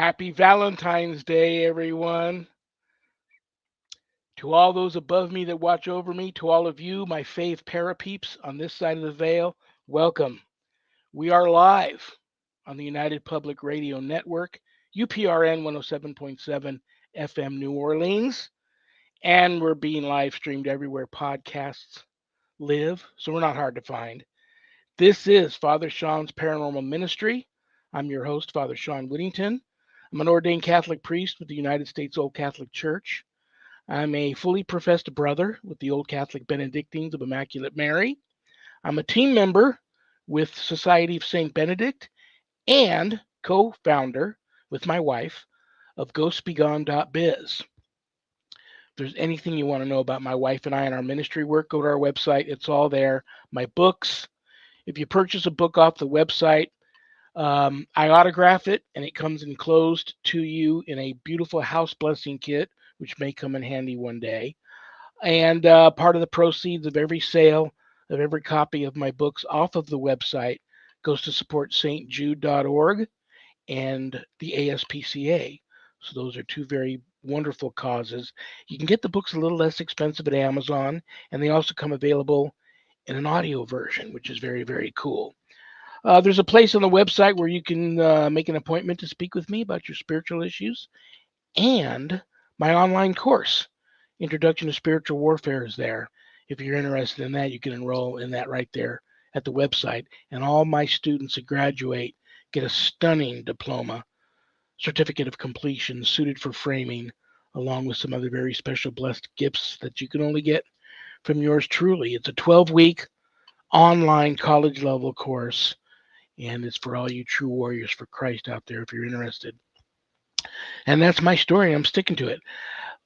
Happy Valentine's Day, everyone. To all those above me that watch over me, to all of you, my fave parapeeps on this side of the veil, welcome. We are live on the United Public Radio Network, UPRN 107.7 FM New Orleans, and we're being live streamed everywhere podcasts live, so we're not hard to find. This is Father Shawn's Paranormal Ministry. I'm your host, Father Shawn Whittington. I'm an ordained Catholic priest with the United States Old Catholic Church. I'm a fully professed brother with the Old Catholic Benedictines of Immaculate Mary. I'm a team member with Society of St. Benedict and co-founder with my wife of ghostbegone.biz. If there's anything you want to know about my wife and I and our ministry work, go to our website. It's all there. My books. If you purchase a book off the website, I autograph it and it comes enclosed to you in a beautiful house blessing kit, which may come in handy one day. And part of the proceeds of every sale of every copy of my books off of the website goes to support stjude.org and the ASPCA. So those are two very wonderful causes. You can get the books a little less expensive at Amazon, and they also come available in an audio version, which is very, very cool. There's a place on the website where you can make an appointment to speak with me about your spiritual issues. And my online course, Introduction to Spiritual Warfare, is there. If you're interested in that, you can enroll in that right there at the website. And all my students that graduate get a stunning diploma, certificate of completion suited for framing, along with some other very special blessed gifts that you can only get from yours truly. It's a 12-week online college level course, and it's for all you true warriors for Christ out there if you're interested. And that's my story. I'm sticking to it.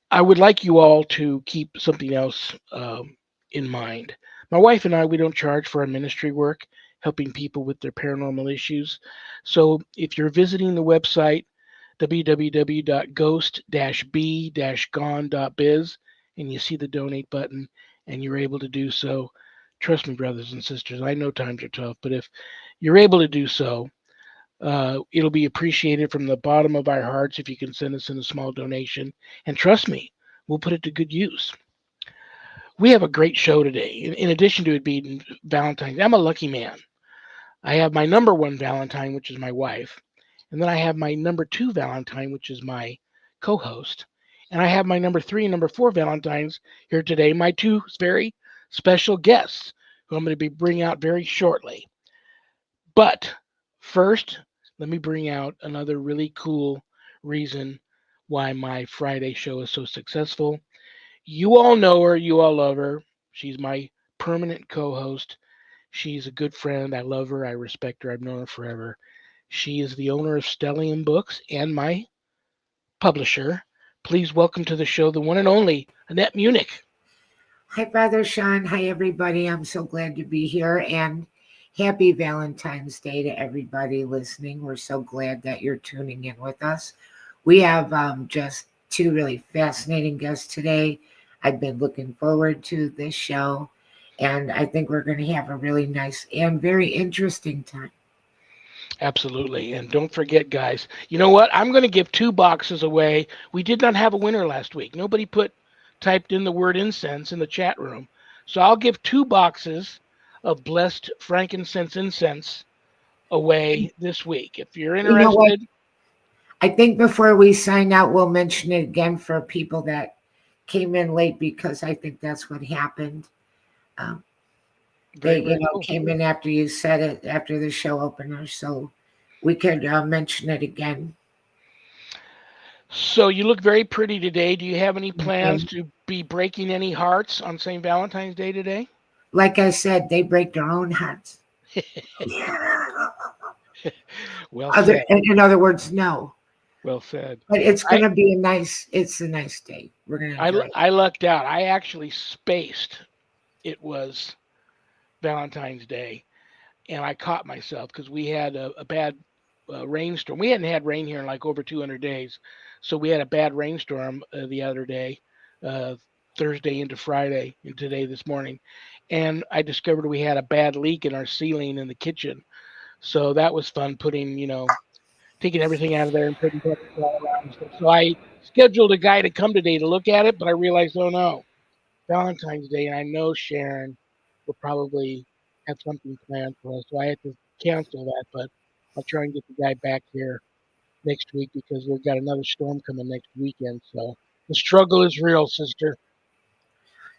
I would like you all to keep something else in mind. My wife and I, we don't charge for our ministry work, helping people with their paranormal issues. So if you're visiting the website, www.ghost-b-gone.biz, and you see the donate button and you're able to do so, trust me, brothers and sisters, I know times are tough, but if you're able to do so, it'll be appreciated from the bottom of our hearts if you can send us in a small donation. And trust me, we'll put it to good use. We have a great show today. In addition to it being Valentine's, I'm a lucky man. I have my number one Valentine, which is my wife. And then I have my number two Valentine, which is my co-host. And I have my number three and number four Valentines here today, my two very special guests, who I'm going to be bringing out very shortly. But first, let me bring out another really cool reason why my Friday show is so successful. You all know her, you all love her. She's my permanent co-host. She's a good friend. I love her. I respect her. I've known her forever. She is the owner of Stellium Books and my publisher. Please welcome to the show the one and only Annette Munich. Hi, Father Shawn. Hi, everybody. I'm so glad to be here. And happy Valentine's Day to everybody listening. We're so glad that you're tuning in with us. We have just two really fascinating guests today. I've been looking forward to this show, and I think we're going to have a really nice and very interesting time. Absolutely. And don't forget, guys, you know what? I'm going to give 2 boxes away. We did not have a winner last week. Nobody typed in the word incense in the chat room. So I'll give 2 boxes of blessed frankincense incense away this week. If you're interested. You know what? I think before we sign out, we'll mention it again for people that came in late, because I think that's what happened. They cool. Came in after you said it, after the show opener, so we could mention it again. So you look very pretty today. Do you have any plans to be breaking any hearts on St. Valentine's Day today? Like I said, they break their own hearts. Well said. In other words, no. Well said. But it's going to be a nice day. We're going to I lucked out. I actually spaced. It was Valentine's Day, and I caught myself because we had a bad rainstorm. We hadn't had rain here in like over 200 days, so we had a bad rainstorm the other day, Thursday into Friday, and today this morning, and I discovered we had a bad leak in our ceiling in the kitchen. So that was fun, putting taking everything out of there and putting pepper all around and stuff. So I scheduled a guy to come today to look at it, but I realized, oh no, Valentine's Day, and I know Sharon will probably have something planned for us, so I had to cancel that. But I'll try and get the guy back here next week because we've got another storm coming next weekend. So the struggle is real, sister.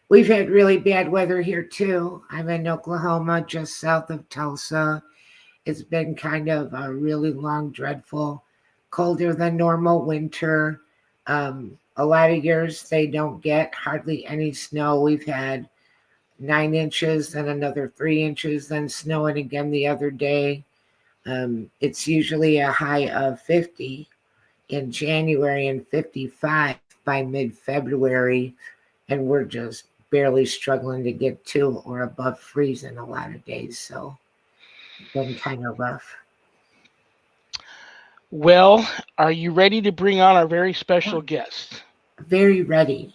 We've had really bad weather here too. I'm in Oklahoma, just south of Tulsa. It's been kind of a really long, dreadful, colder than normal winter. A lot of years they don't get hardly any snow. We've had 9 inches, then another 3 inches, then snowing again the other day. It's usually a high of 50 in January and 55 by mid-February, and we're just barely struggling to get to or above freezing a lot of days. So it's been kind of rough. Well, are you ready to bring on our very special guest? Very ready.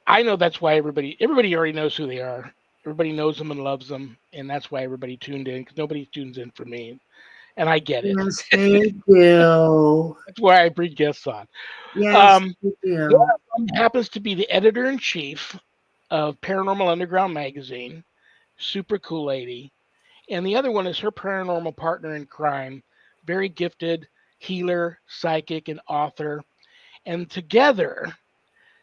I know that's why everybody already knows who they are. Everybody knows them and loves them, and that's why everybody tuned in, because nobody tunes in for me, and I get it. Yes, they do. That's why I bring guests on. Yes, Um, they the do. other one happens to be the editor-in-chief of Paranormal Underground magazine, super cool lady, and the other one is her paranormal partner in crime, very gifted healer, psychic, and author, and together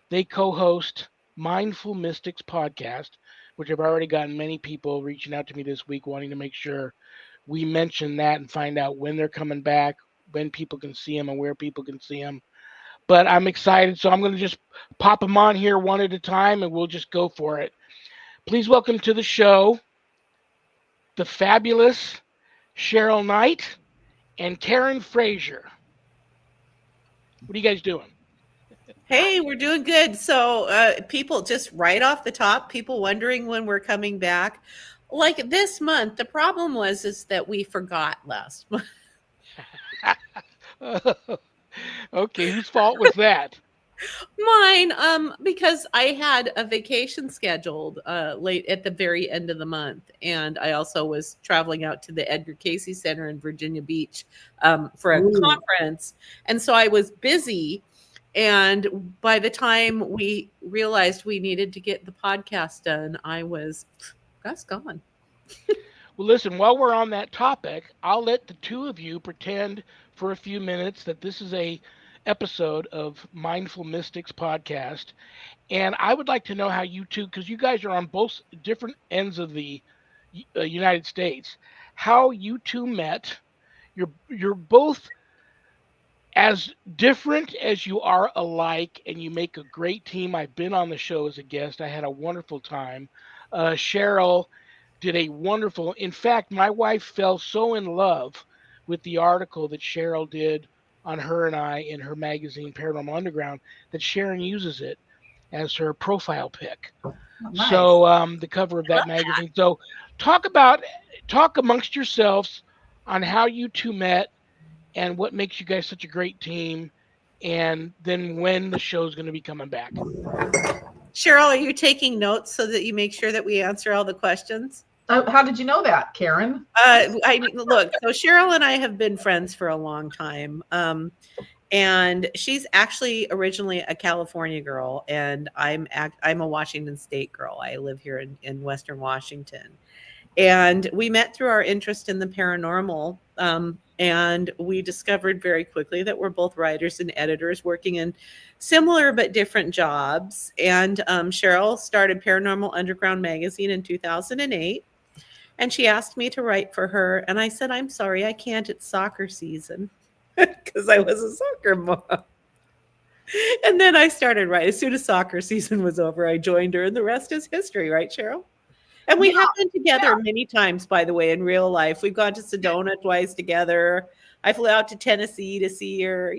they co-host Mindful Mystics podcast, which I've already gotten many people reaching out to me this week wanting to make sure we mention that and find out when they're coming back, when people can see them, and where people can see them. But I'm excited, so I'm going to just pop them on here one at a time, and we'll just go for it. Please welcome to the show the fabulous Cheryl Knight and Karen Frazier. What are you guys doing? Hey, we're doing good. So, people just right off the top, people wondering when we're coming back. Like this month, the problem is that we forgot last month. Okay, whose fault was that? Mine, because I had a vacation scheduled late at the very end of the month, and I also was traveling out to the Edgar Cayce Center in Virginia Beach for a Ooh. conference, and so I was busy. And by the time we realized we needed to get the podcast done, that's gone. Well, listen, while we're on that topic, I'll let the two of you pretend for a few minutes that this is a episode of Mindful Mystics podcast. And I would like to know how you two, because you guys are on both different ends of the United States, how you two met. You're both as different as you are alike, and you make a great team. I've been on the show as a guest. I had a wonderful time. Cheryl did a wonderful. In fact, my wife fell so in love with the article that Cheryl did on her and I in her magazine Paranormal Underground that Sharon uses it as her profile pic. Nice. So the cover of that magazine. So talk amongst yourselves on how you two met and what makes you guys such a great team, and then when the show's going to be coming back. Cheryl, are you taking notes so that you make sure that we answer all the questions? How did you know that, Karen? Look, so Cheryl and I have been friends for a long time. And she's actually originally a California girl, and I'm a Washington State girl. I live here in Western Washington. And we met through our interest in the paranormal. And we discovered very quickly that we're both writers and editors working in similar but different jobs. And Cheryl started Paranormal Underground magazine in 2008. And she asked me to write for her. And I said, I'm sorry, I can't. It's soccer season. Because I was a soccer mom. And then I started writing. As soon as soccer season was over, I joined her. And the rest is history, right, Cheryl? And we have been together many times, by the way, in real life. We've gone to Sedona twice together. I flew out to Tennessee to see her.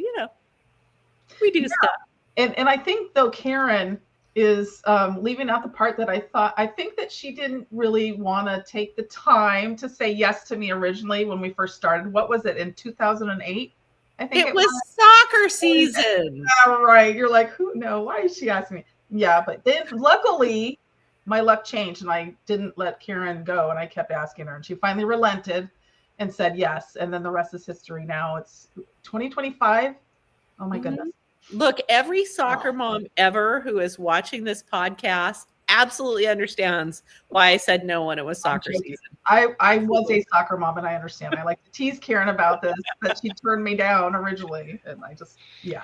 We do stuff. And I think, though, Karen is leaving out the part that I think that she didn't really want to take the time to say yes to me originally when we first started. What was it, in 2008? I think it was soccer season. Yeah, right. You're like, why is she asking me? Yeah, but then luckily my luck changed and I didn't let Karen go and I kept asking her and she finally relented and said yes. And then the rest is history. Now it's 2025. Oh my goodness. Look, every soccer mom ever who is watching this podcast absolutely understands why I said no when it was soccer season. I was a soccer mom, and I understand. I like to tease Karen about this, that she turned me down originally. And I just, yeah.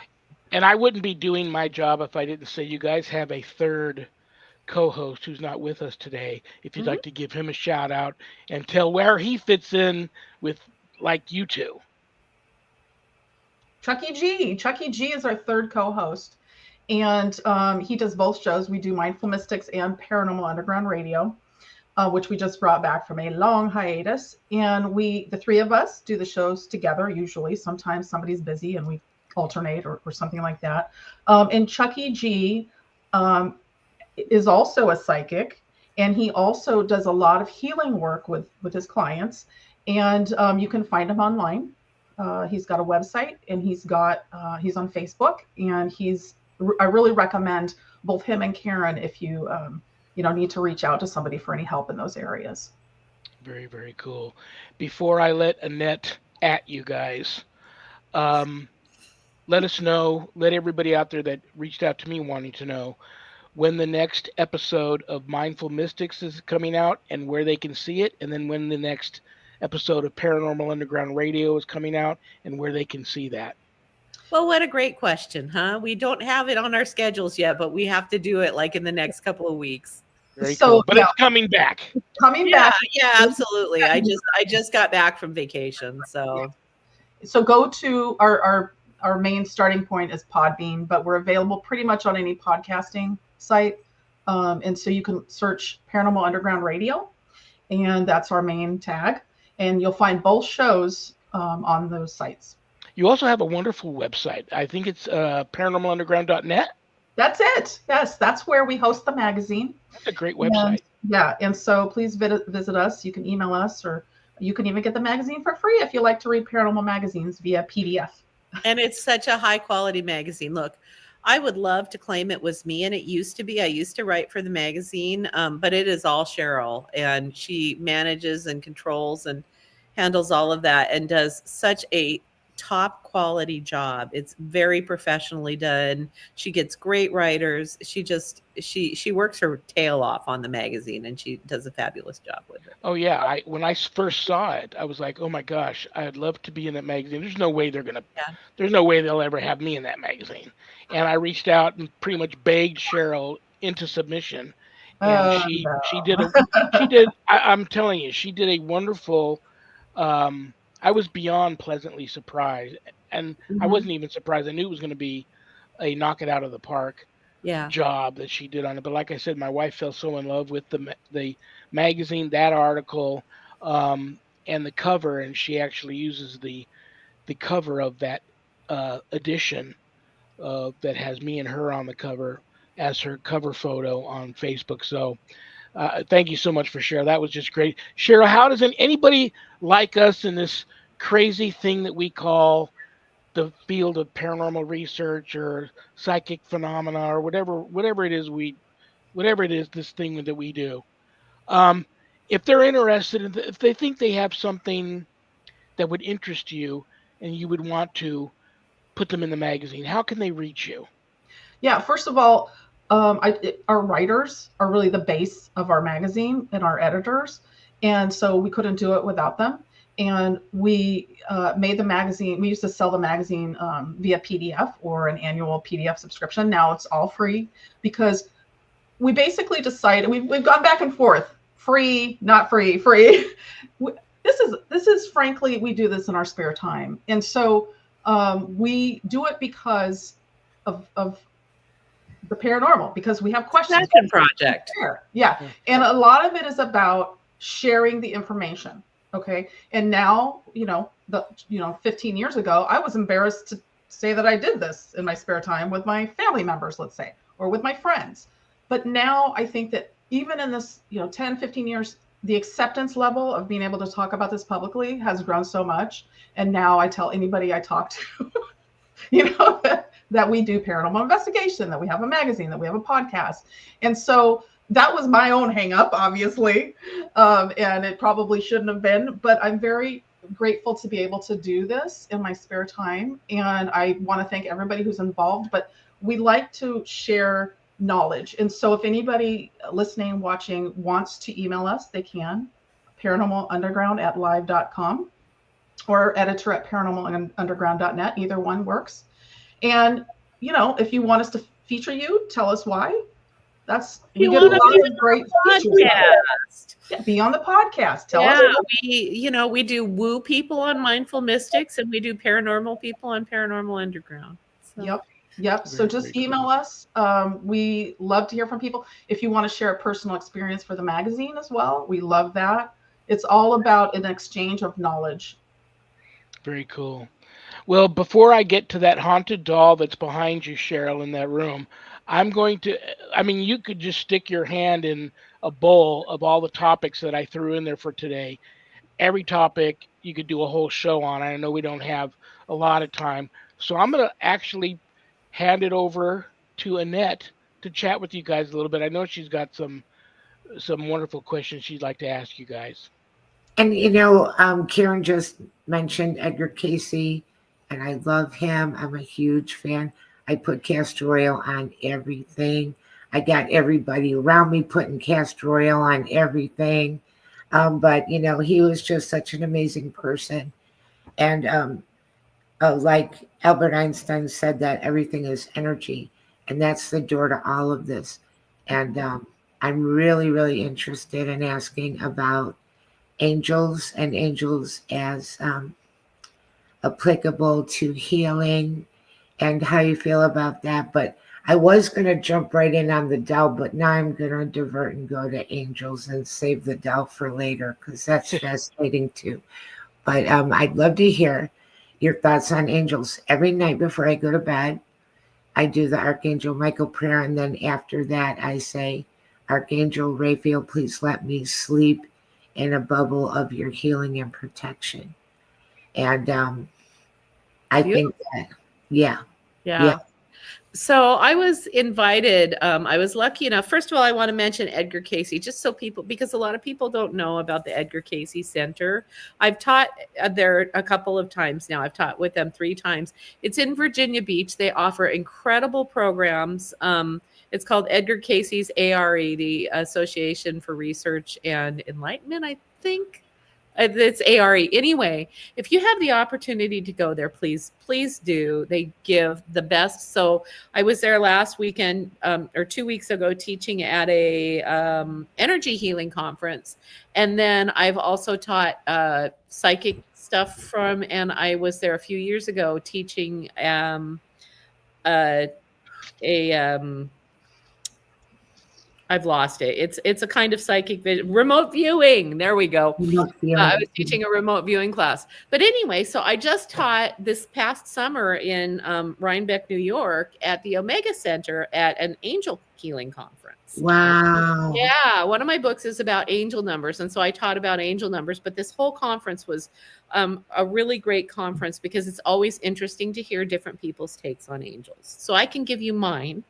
And I wouldn't be doing my job if I didn't say you guys have a third co-host who's not with us today. If you'd like to give him a shout out and tell where he fits in with like you two. Chucky G. Chucky G is our third co-host, and he does both shows. We do Mindful Mystics and Paranormal Underground Radio, which we just brought back from a long hiatus. And the three of us do the shows together usually. Sometimes somebody's busy and we alternate or something like that. And Chucky G is also a psychic, and he also does a lot of healing work with his clients. And you can find him online. He's got a website, and he's on Facebook, and I really recommend both him and Karen if you need to reach out to somebody for any help in those areas. Very, very cool. Before I let Annette at you guys, let us know, let everybody out there that reached out to me wanting to know when the next episode of Mindful Mystics is coming out and where they can see it, and then when the next episode of Paranormal Underground Radio is coming out and where they can see that. Well, what a great question, huh? We don't have it on our schedules yet, but we have to do it like in the next couple of weeks. Very cool. But it's coming back. Yeah, absolutely. I just got back from vacation, so go to our main starting point is Podbean, but we're available pretty much on any podcasting site. And so you can search Paranormal Underground Radio, and that's our main tag. And you'll find both shows on those sites. You also have a wonderful website. I think it's paranormalunderground.net. That's it. Yes, that's where we host the magazine. That's a great website. And so please visit us. You can email us, or you can even get the magazine for free if you like to read paranormal magazines via PDF. And it's such a high quality magazine. Look, I would love to claim it was me, and it used to be. I used to write for the magazine, but it is all Cheryl, and she manages and controls and handles all of that and does such a top quality job. It's very professionally done. She gets great writers. She works her tail off on the magazine, and she does a fabulous job with it. Oh yeah, when I first saw it, I was like, oh my gosh, I'd love to be in that magazine. There's no way there's no way they'll ever have me in that magazine. And I reached out and pretty much begged Cheryl into submission, and I'm telling you, she did a wonderful. I was beyond pleasantly surprised, and I wasn't even surprised. I knew it was going to be a knock it out of the park job that she did on it. But like I said, my wife fell so in love with the magazine, that article, and the cover, and she actually uses the cover of that edition that has me and her on the cover as her cover photo on Facebook. So thank you so much for Cheryl. That was just great. Cheryl, how does anybody like us in this crazy thing that we call the field of paranormal research or psychic phenomena or whatever it is, this thing that we do, if they're interested, if they think they have something that would interest you and you would want to put them in the magazine, how can they reach you? Yeah, first of all, our writers are really the base of our magazine, and our editors, and so we couldn't do it without them. And we made the magazine. We used to sell the magazine via PDF or an annual PDF subscription. Now it's all free because we basically decided we've gone back and forth, free, not free, free. This is frankly, we do this in our spare time, and so we do it because of the paranormal, because we have questions. Passion project. Yeah, and a lot of it is about sharing the information. Okay. And now, 15 years ago, I was embarrassed to say that I did this in my spare time with my family members, let's say, or with my friends. But now I think that even in this, 10, 15 years, the acceptance level of being able to talk about this publicly has grown so much. And now I tell anybody I talk to, that we do paranormal investigation, that we have a magazine, that we have a podcast. And so that was my own hang up, obviously. And it probably shouldn't have been, but I'm very grateful to be able to do this in my spare time. And I want to thank everybody who's involved, but we like to share knowledge. And so if anybody listening, watching wants to email us, they can. paranormalunderground@live.com or editor@paranormalunderground.net. Either one works. And, you know, if you want us to feature you, tell us why. We get a lot of great features. Yeah, be on the podcast. Tell us. We do woo people on Mindful Mystics, and we do paranormal people on Paranormal Underground. So. Yep. So just email us. We love to hear from people. If you want to share a personal experience for the magazine as well, we love that. It's all about an exchange of knowledge. Very cool. Well, before I get to that haunted doll that's behind you, Cheryl, in that room, you could just stick your hand in a bowl of all the topics that I threw in there for today. Every topic you could do a whole show on. I know we don't have a lot of time. So I'm going to actually hand it over to Annette to chat with you guys a little bit. I know she's got some wonderful questions she'd like to ask you guys. And, Karen just mentioned Edgar Casey, and I love him. I'm a huge fan. I put castor oil on everything. I got everybody around me putting castor oil on everything. But, he was just such an amazing person. And like Albert Einstein said, that everything is energy, and that's the door to all of this. And I'm really, really interested in asking about angels and angels as applicable to healing and how you feel about that. But I was going to jump right in on the doll, but now I'm going to divert and go to angels and save the doll for later, because that's fascinating too. But I'd love to hear your thoughts on angels. Every night before I go to bed, I do the Archangel Michael prayer, and then after that I say, Archangel Raphael, please let me sleep in a bubble of your healing and protection. And I think that, yeah. So I was invited. I was lucky enough. First of all, I want to mention Edgar Casey, just so because a lot of people don't know about the Edgar Casey Center. I've taught there a couple of times now. I've taught with them 3 times. It's in Virginia Beach. They offer incredible programs. It's called Edgar Casey's ARE, the Association for Research and Enlightenment, I think. It's ARE. Anyway, if you have the opportunity to go there, please do. They give the best. So I was there last weekend or 2 weeks ago teaching at a energy healing conference. And then I've also taught psychic stuff and I was there a few years ago teaching I've lost it. It's a kind of psychic vision, remote viewing. There we go. I was teaching a remote viewing class. But anyway, so I just taught this past summer in Rhinebeck, New York at the Omega Center at an angel healing conference. Wow. Yeah. One of my books is about angel numbers. And so I taught about angel numbers. But this whole conference was a really great conference because it's always interesting to hear different people's takes on angels. So I can give you mine.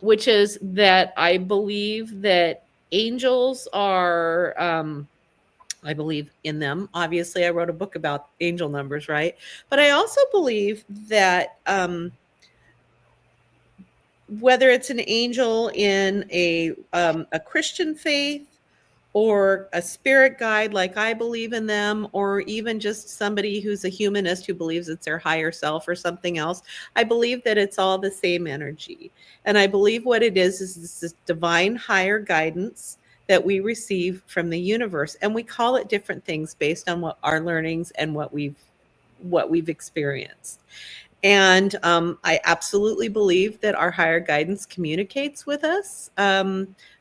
Which is that I believe that angels are, I believe in them. Obviously, I wrote a book about angel numbers, right? But I also believe that whether it's an angel in a Christian faith or a spirit guide like I believe in them, or even just somebody who's a humanist who believes it's their higher self or something else, I believe that it's all the same energy. And I believe what it is this divine higher guidance that we receive from the universe. And we call it different things based on what our learnings and what we've experienced. And I absolutely believe that our higher guidance communicates with us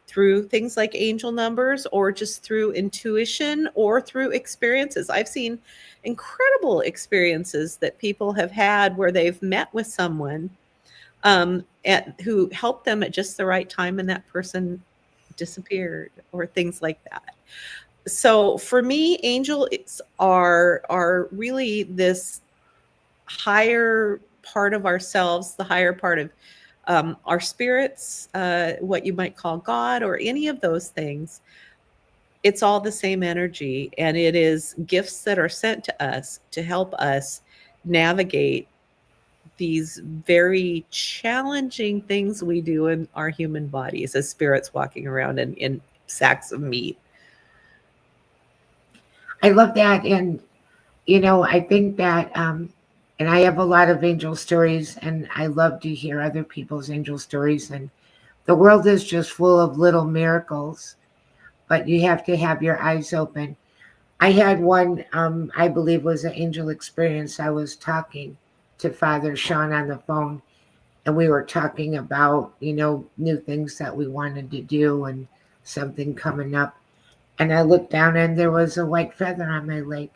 through things like angel numbers, or just through intuition, or through experiences. I've seen incredible experiences that people have had where they've met with someone who helped them at just the right time, and that person disappeared, or things like that. So for me, angels are really this higher part of ourselves, the higher part of our spirits, what you might call God, or any of those things. it's all the same energy, and it is gifts that are sent to us to help us navigate these very challenging things we do in our human bodies as spirits walking around in sacks of meat. I love that. And, I think that, and I have a lot of angel stories, and I love to hear other people's angel stories. And the world is just full of little miracles, but you have to have your eyes open. I had one, I believe was an angel experience. I was talking to Father Shawn on the phone, and we were talking about, new things that we wanted to do and something coming up. And I looked down and there was a white feather on my leg.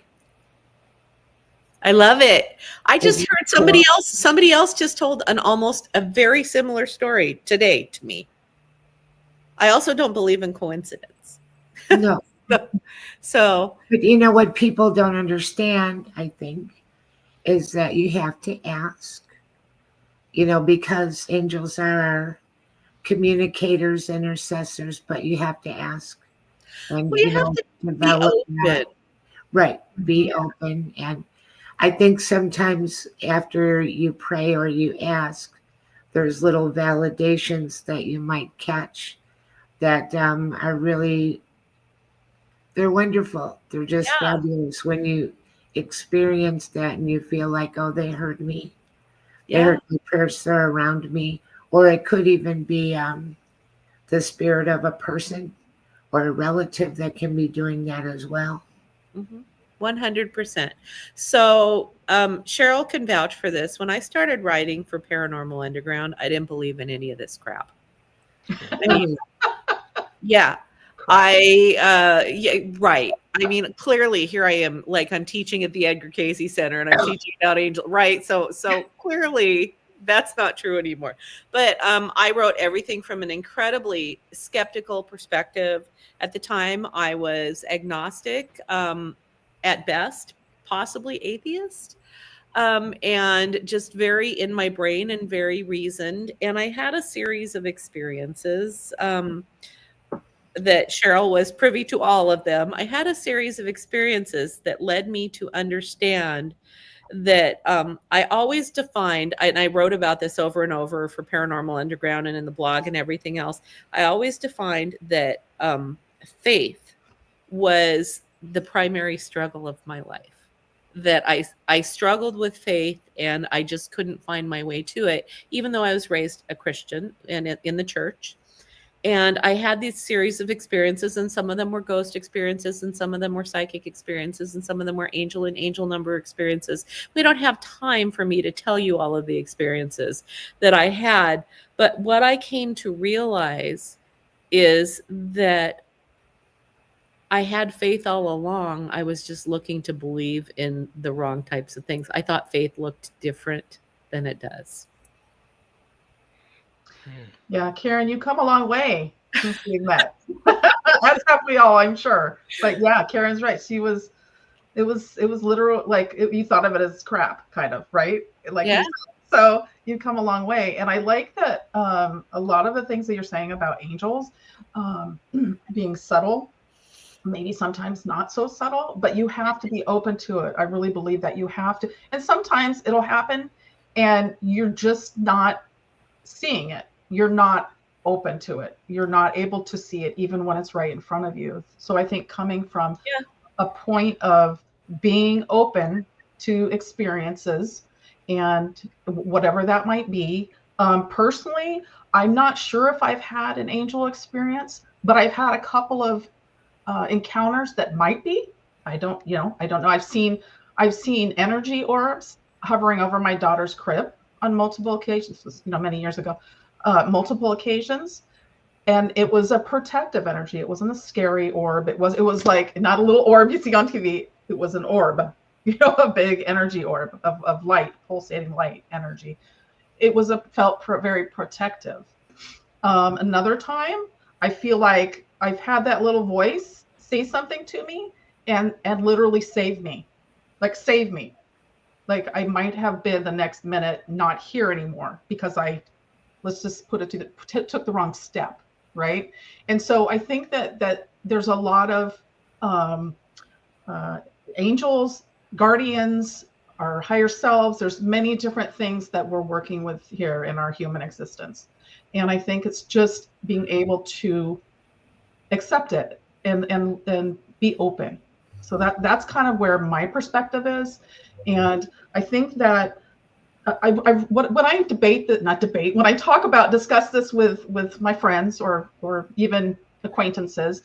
I love it. I just Isn't heard it cool? somebody else just told almost a very similar story today to me. I also don't believe in coincidence. No. So, But what people don't understand, I think, is that you have to ask, because angels are our communicators, intercessors, but you have to ask. And, well, you have to be develop that. open. Right. Be open. And I think sometimes after you pray or you ask, there's little validations that you might catch that are really, they're wonderful. They're just Yeah. fabulous when you experience that and you feel like, oh, they heard me. They Yeah. heard my prayers, they're around me. Or it could even be the spirit of a person or a relative that can be doing that as well. 100%. So Cheryl can vouch for this. When I started writing for Paranormal Underground, I didn't believe in any of this crap. I mean, yeah. Right. I mean, clearly here I am, like I'm teaching at the Edgar Cayce Center and I'm teaching about angel, right? So clearly that's not true anymore. But I wrote everything from an incredibly skeptical perspective. At the time, I was agnostic, at best, possibly atheist, and just very in my brain and very reasoned. And I had a series of experiences. That Cheryl was privy to all of them. I had a series of experiences that led me to understand that I always defined, and I wrote about this over and over for Paranormal Underground and in the blog and everything else. I always defined that faith was the primary struggle of my life. That I struggled with faith and I just couldn't find my way to it, even though I was raised a Christian and in the church. And I had these series of experiences, and some of them were ghost experiences, and some of them were psychic experiences, and some of them were angel and angel number experiences. We don't have time for me to tell you all of the experiences that I had. But what I came to realize is that I had faith all along. I was just looking to believe in the wrong types of things. I thought faith looked different than it does. Yeah, Karen, you come a long way since we met. As have we all, I'm sure. But yeah, Karen's right. It was literal, like you thought of it as crap, kind of, right? Like, Yeah. So you've come a long way. And I like that a lot of the things that you're saying about angels being subtle, maybe sometimes not so subtle, but you have to be open to it. I really believe that you have to. And sometimes it'll happen and you're just not seeing it. You're not open to it. You're not able to see it even when it's right in front of you. So I think coming from a point of being open to experiences and whatever that might be. Personally, I'm not sure if I've had an angel experience, but I've had a couple of encounters that might be. I don't know. I've seen energy orbs hovering over my daughter's crib on multiple occasions. This was, many years ago. Multiple occasions, and it was a protective energy. It wasn't a scary orb. It was like not a little orb you see on TV. It was an orb, a big energy orb of light, pulsating light energy. It felt very protective. Another time, I feel like I've had that little voice say something to me and literally save me, like save me. Like I might have been the next minute not here anymore because let's just put it took the wrong step, right? And so I think that there's a lot of uh, angels, guardians, our higher selves. There's many different things that we're working with here in our human existence. And I think it's just being able to accept it and be open. So that's kind of where my perspective is. And I think that when I debate that, not debate, when I discuss this with my friends or even acquaintances,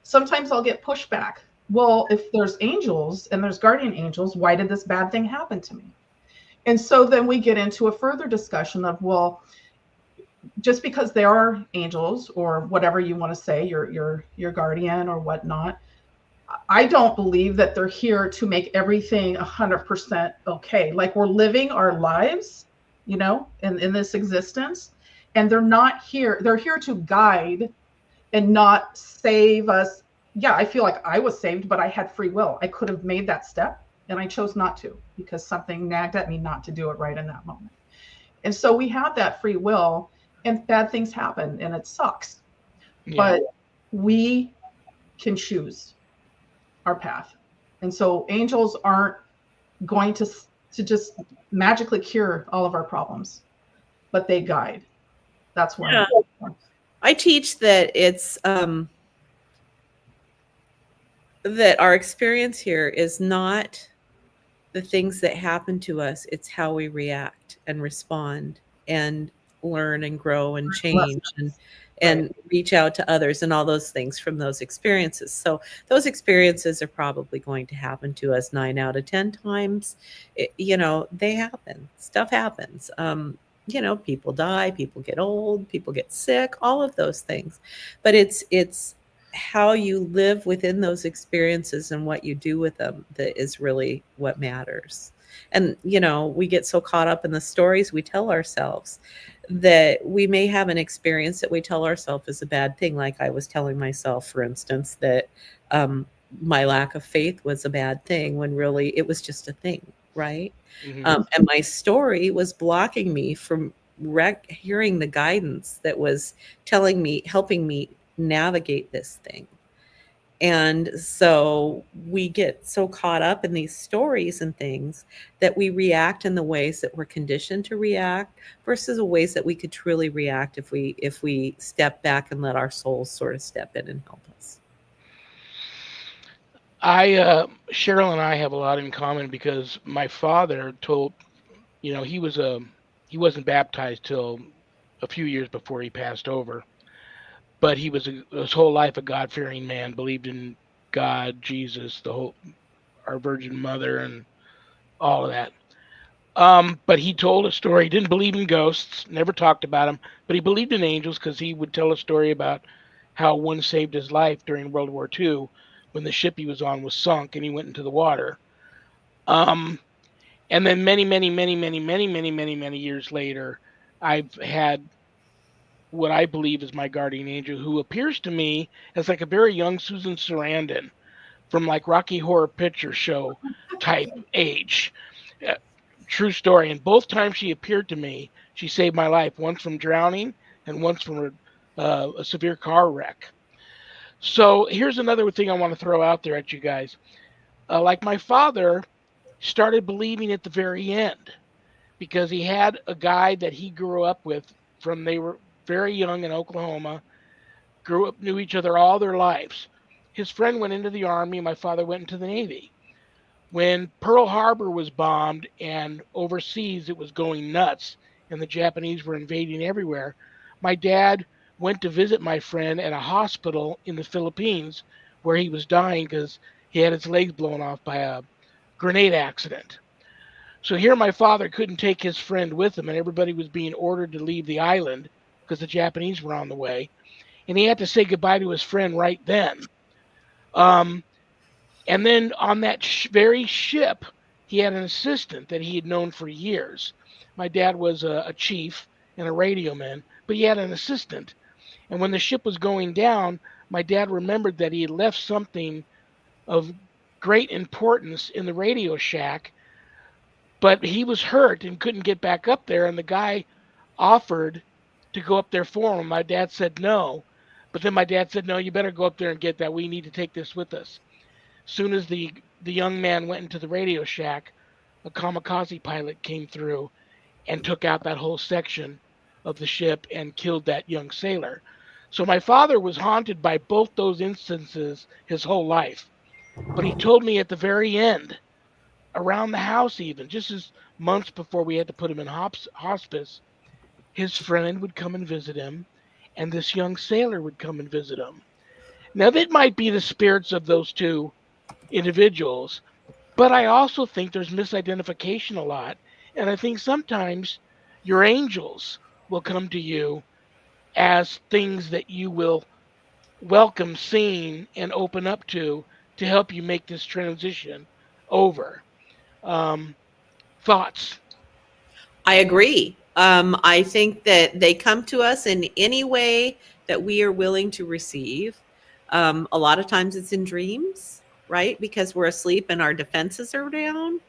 sometimes I'll get pushback. Well, if there's angels and there's guardian angels, why did this bad thing happen to me? And so then we get into a further discussion of, well, just because they are angels or whatever you want to say, your guardian or whatnot, I don't believe that they're here to make everything 100% okay. Like, we're living our lives, in this existence, and they're not here. They're here to guide and not save us. Yeah, I feel like I was saved, but I had free will. I could have made that step and I chose not to because something nagged at me not to do it right in that moment. And so we have that free will, and bad things happen and it sucks. Yeah. But we can choose our path. And so angels aren't going to just magically cure all of our problems, but they guide. That's one. Yeah. I teach that it's that our experience here is not the things that happen to us, it's how we react and respond and learn and grow and change and reach out to others and all those things from those experiences. So those experiences are probably going to happen to us 9 out of 10 times. They happen. Stuff happens. People die, people get old, people get sick, all of those things. But it's how you live within those experiences and what you do with them that is really what matters. And, we get so caught up in the stories we tell ourselves that we may have an experience that we tell ourselves is a bad thing. Like I was telling myself, for instance, that my lack of faith was a bad thing when really it was just a thing, right? Mm-hmm. And my story was blocking me from hearing the guidance that was telling me, helping me navigate this thing. And so we get so caught up in these stories and things that we react in the ways that we're conditioned to react versus the ways that we could truly react if we step back and let our souls sort of step in and help us. Cheryl and I have a lot in common because my father told, he wasn't baptized till a few years before he passed over. But he was his whole life a God-fearing man, believed in God, Jesus, our Virgin Mother, and all of that. But he told a story. He didn't believe in ghosts, never talked about them, but he believed in angels because he would tell a story about how one saved his life during World War II when the ship he was on was sunk and he went into the water. And then many years later, I've had what I believe is my guardian angel, who appears to me as like a very young Susan Sarandon from like Rocky Horror Picture Show type age. True story. And both times she appeared to me, she saved my life, once from drowning and once from a severe car wreck. So here's another thing I want to throw out there at you guys. Like my father started believing at the very end because he had a guy that he grew up with from they were very young in Oklahoma, grew up, knew each other all their lives. His friend went into the Army, my father went into the Navy. When Pearl Harbor was bombed and overseas it was going nuts and the Japanese were invading everywhere, my dad went to visit my friend at a hospital in the Philippines where he was dying because he had his legs blown off by a grenade accident. So here my father couldn't take his friend with him and everybody was being ordered to leave the island because the Japanese were on the way, and he had to say goodbye to his friend right then. And then on that very ship, he had an assistant that he had known for years. My dad was a chief and a radio man, but he had an assistant. And when the ship was going down, my dad remembered that he had left something of great importance in the radio shack, but he was hurt and couldn't get back up there, and the guy offered to go up there for him. My dad said no, But then my dad said, no, you better go up there and get that. We need to take this with us. Soon as the young man went into the Radio Shack, a kamikaze pilot came through and took out that whole section of the ship and killed that young sailor. So my father was haunted by both those instances his whole life. But he told me at the very end, around the house even, just as months before we had to put him in hospice, his friend would come and visit him, and this young sailor would come and visit him. Now, that might be the spirits of those two individuals, but I also think there's misidentification a lot. And I think sometimes your angels will come to you as things that you will welcome seeing and open up to help you make this transition over. Thoughts? I agree. I think that they come to us in any way that we are willing to receive. A lot of times it's in dreams, right? Because we're asleep and our defenses are down.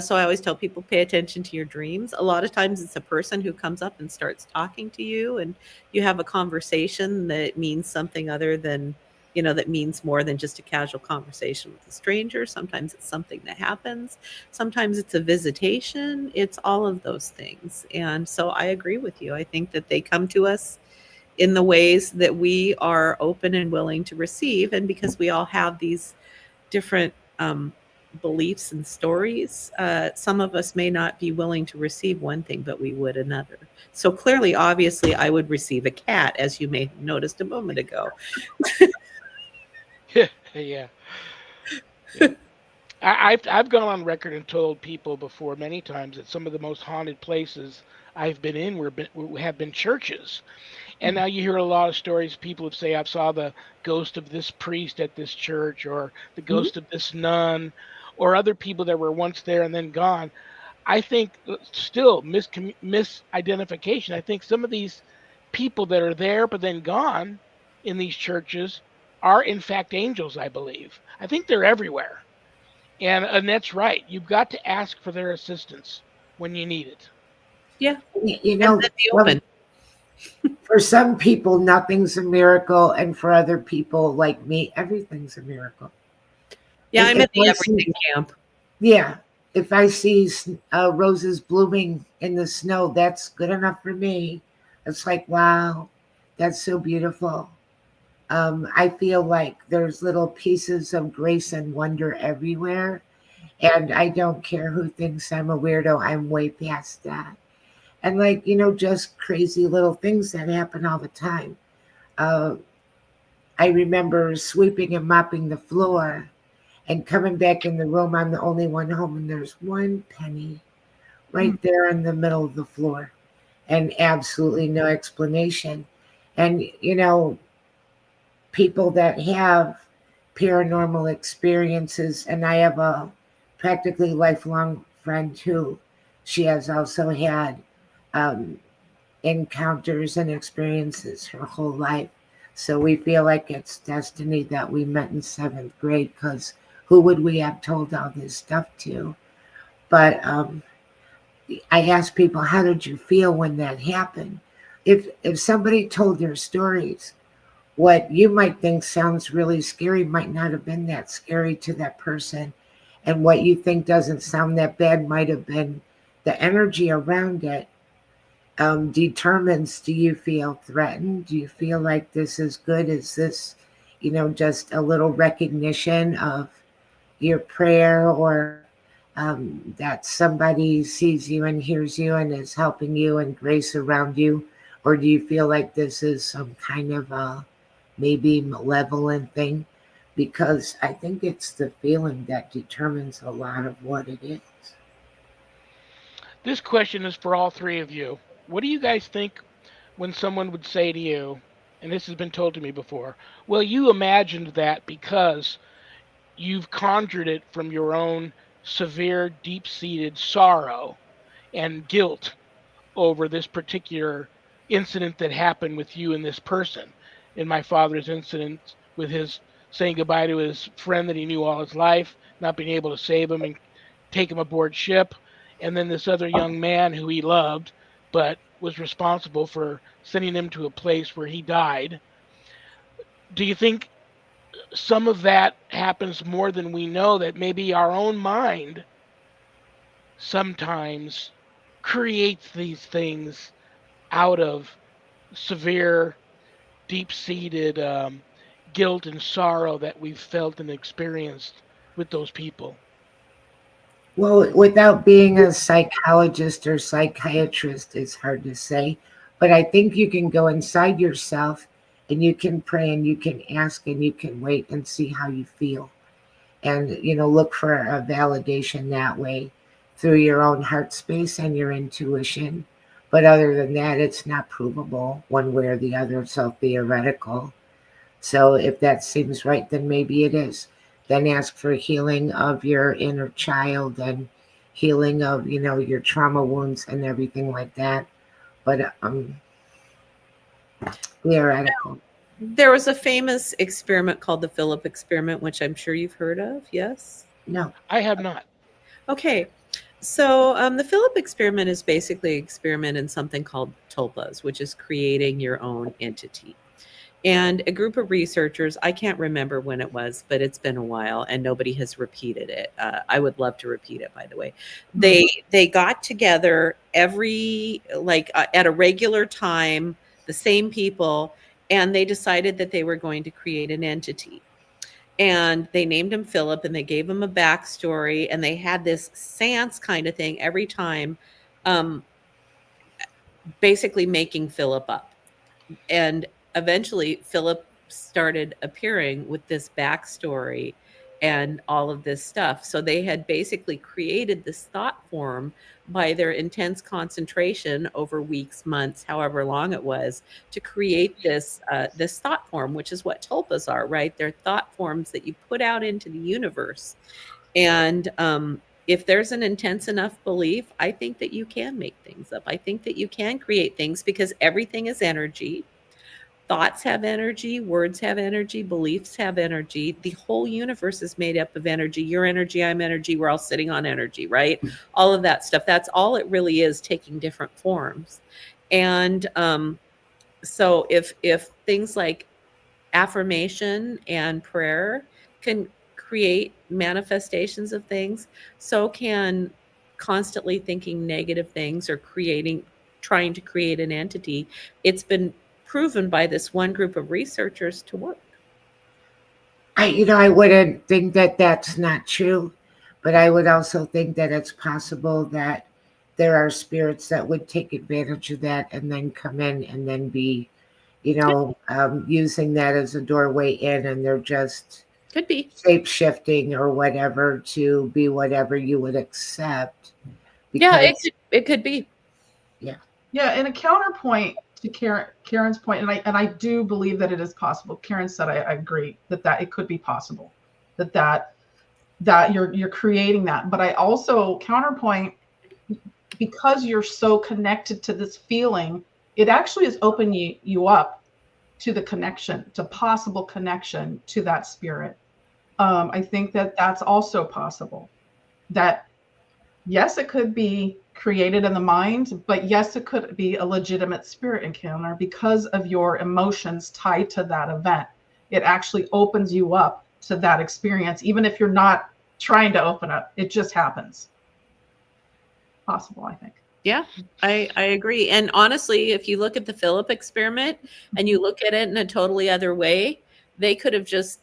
So I always tell people, pay attention to your dreams. A lot of times it's a person who comes up and starts talking to you, and you have a conversation that means something other than, that means more than just a casual conversation with a stranger. Sometimes it's something that happens. Sometimes it's a visitation. It's all of those things. And so I agree with you. I think that they come to us in the ways that we are open and willing to receive. And because we all have these different beliefs and stories, some of us may not be willing to receive one thing, but we would another. So clearly, obviously, I would receive a cat, as you may have noticed a moment ago. Yeah. I've gone on record and told people before many times that some of the most haunted places I've been in have been churches. And now you hear a lot of stories. People have say, I saw the ghost of this priest at this church, or the ghost of this nun, or other people that were once there and then gone. I think still misidentification. I think some of these people that are there but then gone in these churches are in fact angels, I believe. I think they're everywhere. And that's right. You've got to ask for their assistance when you need it. Yeah. You know, And then be open. For some people, nothing's a miracle. And for other people like me, everything's a miracle. Yeah, And I'm if at the I everything see- camp. Yeah. If I see roses blooming in the snow, that's good enough for me. It's like, wow, that's so beautiful. I feel like there's little pieces of grace and wonder everywhere. And I don't care who thinks I'm a weirdo. I'm way past that. And like, just crazy little things that happen all the time. I remember sweeping and mopping the floor and coming back in the room. I'm the only one home, and there's one penny right there in the middle of the floor, and absolutely no explanation. And, people that have paranormal experiences, and I have a practically lifelong friend who she has also had encounters and experiences her whole life. So we feel like it's destiny that we met in 7th grade, because who would we have told all this stuff to? But I ask people, how did you feel when that happened? If somebody told their stories, what you might think sounds really scary might not have been that scary to that person. And what you think doesn't sound that bad might have been the energy around it. Determines, do you feel threatened? Do you feel like this is good? Is this, just a little recognition of your prayer, or that somebody sees you and hears you and is helping you and grace around you? Or do you feel like this is some kind of maybe malevolent thing? Because I think it's the feeling that determines a lot of what it is. This question is for all three of you. What do you guys think when someone would say to you, and this has been told to me before, well, you imagined that because you've conjured it from your own severe, deep-seated sorrow and guilt over this particular incident that happened with you and this person. In my father's incident with his saying goodbye to his friend that he knew all his life, not being able to save him and take him aboard ship, and then this other young man who he loved but was responsible for sending him to a place where he died. Do you think some of that happens more than we know, that maybe our own mind sometimes creates these things out of severe, deep-seated guilt and sorrow that we've felt and experienced with those people? Well, without being a psychologist or psychiatrist, it's hard to say. But I think you can go inside yourself and you can pray and you can ask and you can wait and see how you feel. And, look for a validation that way through your own heart space and your intuition. But other than that, it's not provable one way or the other. It's so theoretical. So if that seems right, then maybe it is. Then ask for healing of your inner child and healing of, your trauma wounds and everything like that. But theoretical. There was a famous experiment called the Philip experiment, which I'm sure you've heard of. Yes? No. I have not. Okay. So the Philip experiment is basically an experiment in something called tulpas, which is creating your own entity. And a group of researchers, I can't remember when it was, but it's been a while and nobody has repeated it. I would love to repeat it, by the way. They got together every, at a regular time, the same people, and they decided that they were going to create an entity. And they named him Philip and they gave him a backstory, and they had this seance kind of thing every time, basically making Philip up. And eventually Philip started appearing with this backstory and all of this stuff. So they had basically created this thought form by their intense concentration over weeks, months, however long it was, to create this this thought form, which is what tulpas are, right? They're thought forms that you put out into the universe. And if there's an intense enough belief, I think that you can make things up. I think that you can create things, because everything is energy. Thoughts have energy, words have energy, beliefs have energy. The whole universe is made up of energy. Your energy, I'm energy, we're all sitting on energy, right? All of that stuff. That's all it really is, taking different forms. And so if things like affirmation and prayer can create manifestations of things, so can constantly thinking negative things or trying to create an entity. It's been proven by this one group of researchers to work. I wouldn't think that that's not true, but I would also think that it's possible that there are spirits that would take advantage of that and then come in and then be, using that as a doorway in, and they're just Could be shape shifting or whatever to be whatever you would accept. Yeah, it could be. Yeah. Yeah, and a counterpoint to Karen's point, and I do believe that it is possible. Karen said I agree that it could be possible, that you're creating that. But I also counterpoint, because you're so connected to this feeling, it actually is opening you up to the connection, to possible connection to that spirit. I think that that's also possible. That yes, it could be created in the mind, but yes, it could be a legitimate spirit encounter because of your emotions tied to that event. It actually opens you up to that experience, even if you're not trying to open up. It just happens. Possible, I think. Yeah, I agree. And honestly, if you look at the Philip experiment and you look at it in a totally other way, they could have just,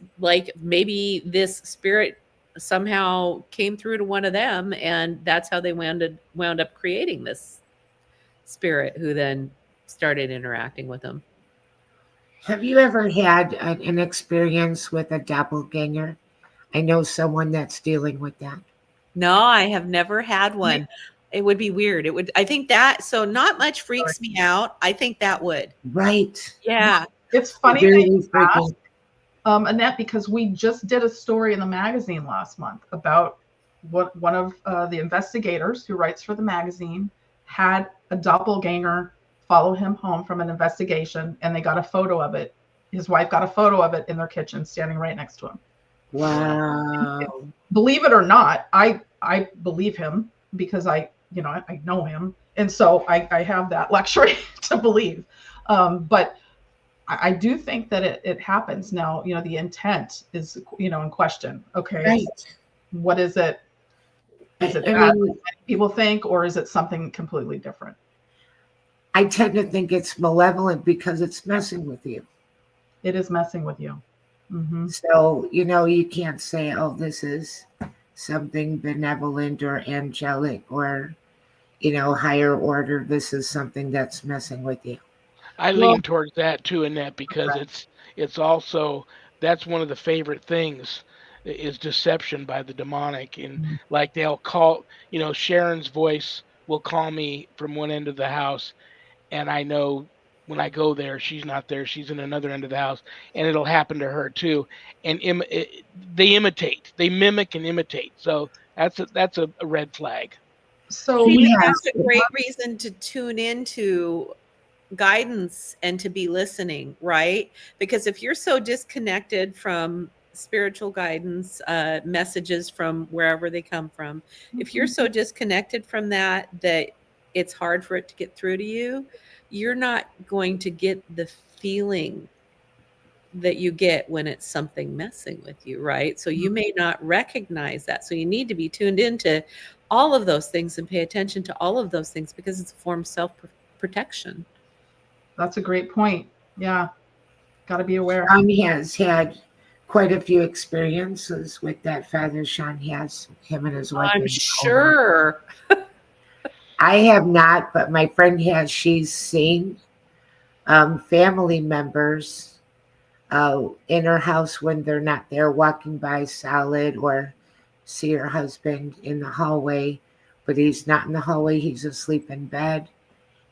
maybe this spirit somehow came through to one of them, and that's how they wound up creating this spirit, who then started interacting with them. Have you ever had an experience with a doppelganger? I know someone that's dealing with that. No, I have never had one. It would be weird. I think that, so not much freaks me out. I think that would. Right. Yeah. It's funny Very that you freaking. asked, Annette, because we just did a story in the magazine last month about one of the investigators who writes for the magazine had a doppelganger follow him home from an investigation, and they got a photo of it. His wife got a photo of it in their kitchen, standing right next to him. Wow. Believe it or not, I believe him because I know him, and so I have that luxury to believe. But I do think that it happens now. The intent is, in question. Okay, Right. what is it? Is it I bad mean, like many people think, or is it something completely different? I tend to think it's malevolent because it's messing with you. It is messing with you. Mm-hmm. So, you can't say, oh, this is something benevolent or angelic or, higher order. This is something that's messing with you. I Well, lean towards that too, Annette, because okay. it's also that's one of the favorite things is deception by the demonic. And Mhm. like they'll call, Sharon's voice will call me from one end of the house, and I know when I go there, she's not there. She's in another end of the house, and it'll happen to her too. And they imitate, they mimic and imitate. So that's a red flag. So See, He but has, that's a great reason to tune into guidance and to be listening, right? Because if you're so disconnected from spiritual guidance, messages from wherever they come from, if you're so disconnected from that it's hard for it to get through to you, you're not going to get the feeling that you get when it's something messing with you, right? So you may not recognize that. So you need to be tuned into all of those things and pay attention to all of those things because it's a form of self protection. that's a great point. Yeah, got to be aware. Shawn has had quite a few experiences with that. Father Shawn has, him and his wife. I'm sure. I have not, but my friend has. She's seen family members in her house when they're not there, walking by solid, or see her husband in the hallway, but he's not in the hallway. He's asleep in bed.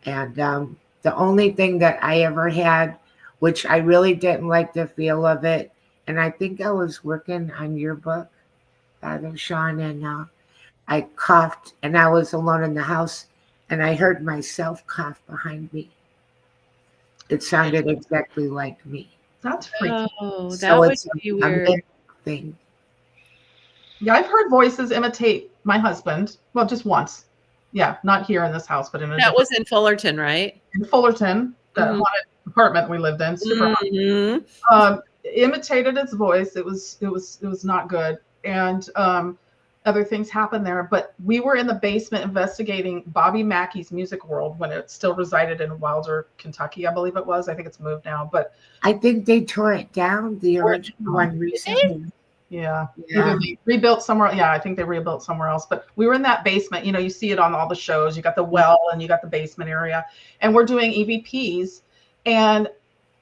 And the only thing that I ever had, which I really didn't like the feel of it, and I think I was working on your book, Father Shawn, and I coughed, and I was alone in the house, and I heard myself cough behind me. It sounded exactly like me. That's freaky. Oh, that So would it's be a weird. mixed thing. Yeah, I've heard voices imitate my husband. Well, just once. Yeah, not here in this house, but in That was in Fullerton, right? in Fullerton, the Mhm. haunted apartment we lived in, super haunted. Mhm. Imitated his voice. It was not good, and other things happened there. But we were in the basement investigating Bobby Mackey's Music World when it still resided in Wilder, Kentucky, I believe it was. I think it's moved now, but I think they tore it down, the Tore it original down. one recently. yeah. Yeah. Either they rebuilt somewhere. Yeah, I think they rebuilt somewhere else. But we were in that basement. You see it on all the shows. You got the well and you got the basement area, and we're doing EVPs. And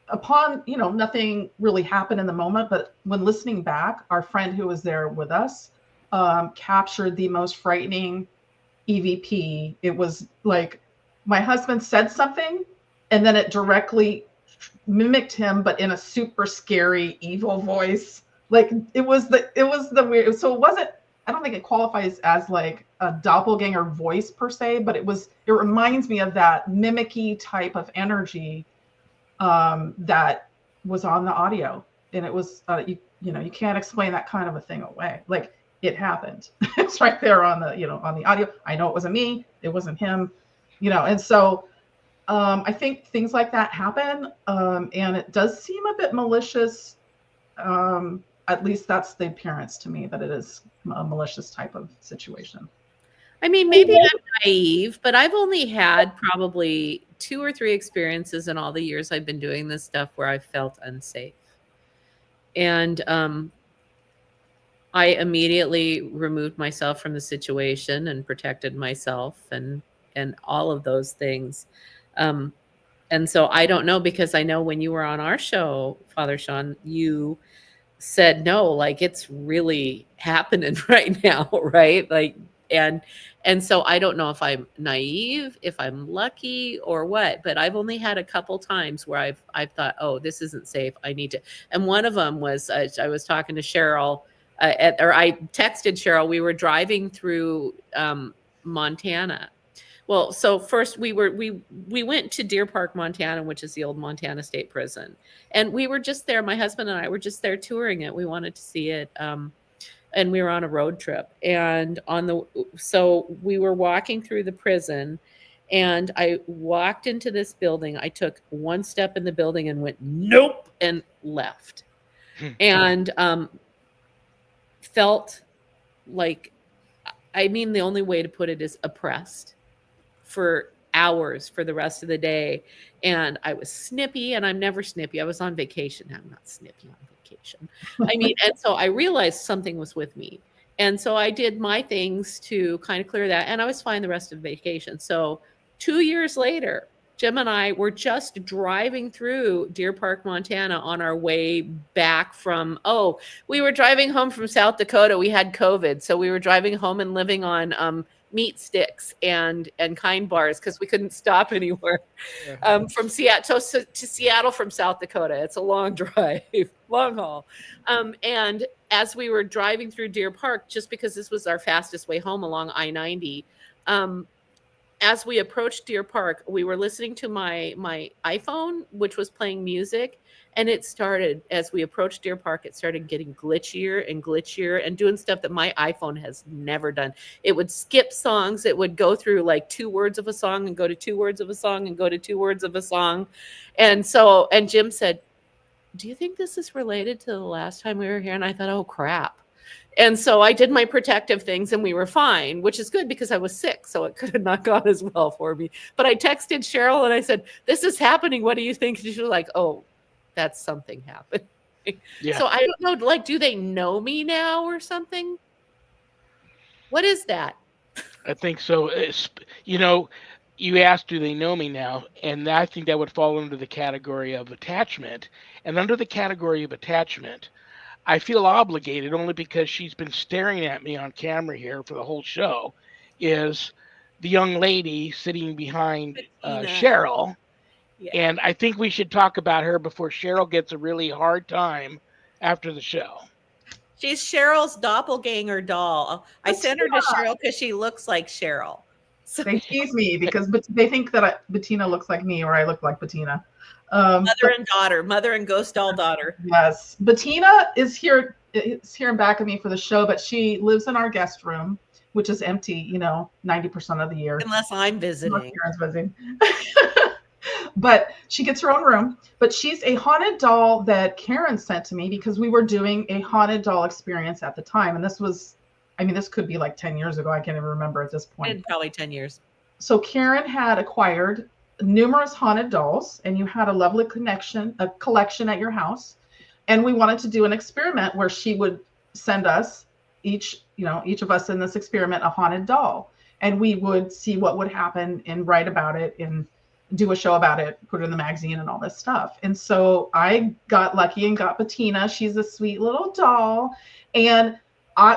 upon, nothing really happened in the moment, but when listening back, our friend who was there with us captured the most frightening EVP. It was like my husband said something, and then it directly mimicked him, but in a super scary, evil voice. Like it was the weird. So it wasn't. I don't think it qualifies as like a doppelganger voice per se, but it reminds me of that mimicky type of energy that was on the audio, and it was you can't explain that kind of a thing away. Like it happened. It's right there on the audio. I know it wasn't me. It wasn't him. And so I think things like that happen, and it does seem a bit malicious. At least that's the appearance to me that it is a malicious type of situation. I mean, maybe I'm naive, but I've only had probably 2 or 3 experiences in all the years I've been doing this stuff where I felt unsafe. And I immediately removed myself from the situation and protected myself and all of those things. And so I don't know, because I know when you were on our show, Father Shawn, you said no, like it's really happening right now, right? Like and so I don't know if I'm naive, if I'm lucky or what, but I've only had a couple times where I've thought, oh, this isn't safe. I need to. And one of them was I was talking to Cheryl, or I texted Cheryl. We were driving through Montana. Well, so first we went to Deer Park, Montana, which is the old Montana State Prison, and we were just there. My husband and I were just there touring it. We wanted to see it, and we were on a road trip. And so we were walking through the prison, And I walked into this building. I took one step in the building and went, nope, and left. And felt like, I mean, the only way to put it is oppressed for hours for the rest of the day. And I was snippy, and I'm never snippy. I was on vacation. I'm not snippy on vacation. I mean, and so I realized something was with me. And so I did my things to kind of clear that. And I was fine the rest of vacation. So 2 years later, Jim and I were just driving through Deer Park, Montana on our way back from, we were driving home from South Dakota. We had COVID. So we were driving home and living on meat sticks and Kind bars because we couldn't stop anywhere. From Seattle to Seattle from South Dakota. It's a long drive, long haul. And as we were driving through Deer Park, just because this was our fastest way home along I-90, as we approached Deer Park, we were listening to my iPhone, which was playing music. And it started, as we approached Deer Park, it started getting glitchier and glitchier and doing stuff that my iPhone has never done. It would skip songs. It would go through like 2 words of a song and go to 2 words of a song and go to 2 words of a song. And Jim said, do you think this is related to the last time we were here? And I thought, oh, crap. And so I did my protective things and we were fine, which is good because I was sick. So it could have not gone as well for me. But I texted Cheryl and I said, this is happening. What do you think? And she was like, oh, that's something happened. Yeah. So I don't know, like, do they know me now or something? What is that? I think so. You asked, do they know me now? And I think that would fall under the category of attachment. And under the category of attachment, I feel obligated only because she's been staring at me on camera here for the whole show, is the young lady sitting behind Cheryl. Yeah. And I think we should talk about her before Cheryl gets a really hard time after the show. She's Cheryl's doppelganger doll. I sent her to Cheryl because she looks like Cheryl. So they tease me because they think that Bettina looks like me or I look like Bettina. Mother and daughter, mother and ghost doll daughter. Yes. Bettina is here in back of me for the show, but she lives in our guest room, which is empty, 90% of the year. Unless I'm visiting. But she gets her own room. But she's a haunted doll that Karen sent to me because we were doing a haunted doll experience at the time. And this could be like 10 years ago. I can't even remember at this point. Probably 10 years. So Karen had acquired numerous haunted dolls, and you had a lovely collection at your house. And we wanted to do an experiment where she would send us each of us in this experiment a haunted doll, and we would see what would happen and write about it and do a show about it, put it in the magazine and all this stuff. And so I got lucky and got Bettina. She's a sweet little doll. And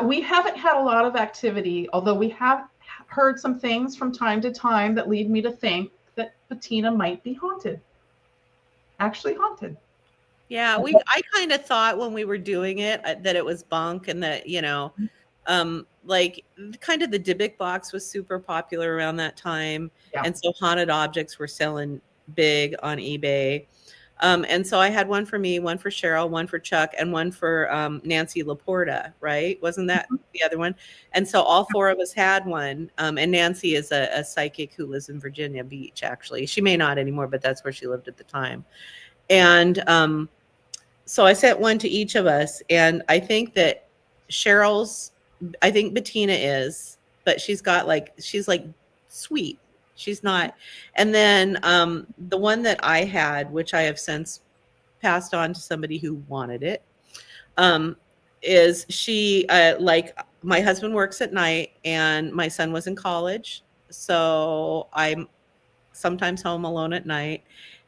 we haven't had a lot of activity, although we have heard some things from time to time that lead me to think that Bettina might be actually haunted. Yeah, I kind of thought when we were doing it that it was bunk and that, like kind of the Dybbuk box was super popular around that time. Yeah. And so haunted objects were selling big on eBay. And so I had one for me, one for Cheryl, one for Chuck, and one for Nancy Laporta, right? Wasn't that the other one? And so all 4 of us had one. And Nancy is a psychic who lives in Virginia Beach, actually. She may not anymore, but that's where she lived at the time. And so I sent one to each of us. And I think that I think Bettina is, but she's like sweet. She's not. And then the one that I had, which I have since passed on to somebody who wanted it, is she, like my husband works at night and my son was in college. So I'm sometimes home alone at night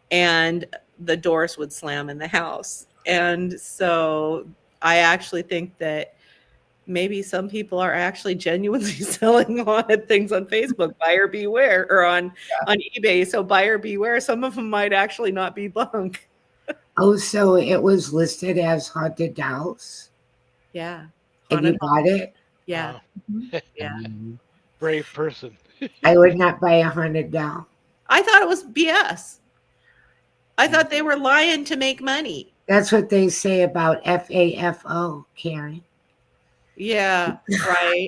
and the doors would slam in the house. And so I actually think that maybe some people are actually genuinely selling haunted things on Facebook. Buyer beware, or on eBay. So buyer beware. Some of them might actually not be bunk. Oh, so it was listed as haunted dolls? Yeah. And you bought it? Yeah. Wow. Yeah. Brave person. I would not buy a haunted doll. I thought it was BS. I thought they were lying to make money. That's what they say about FAFO, Karen. Yeah, right.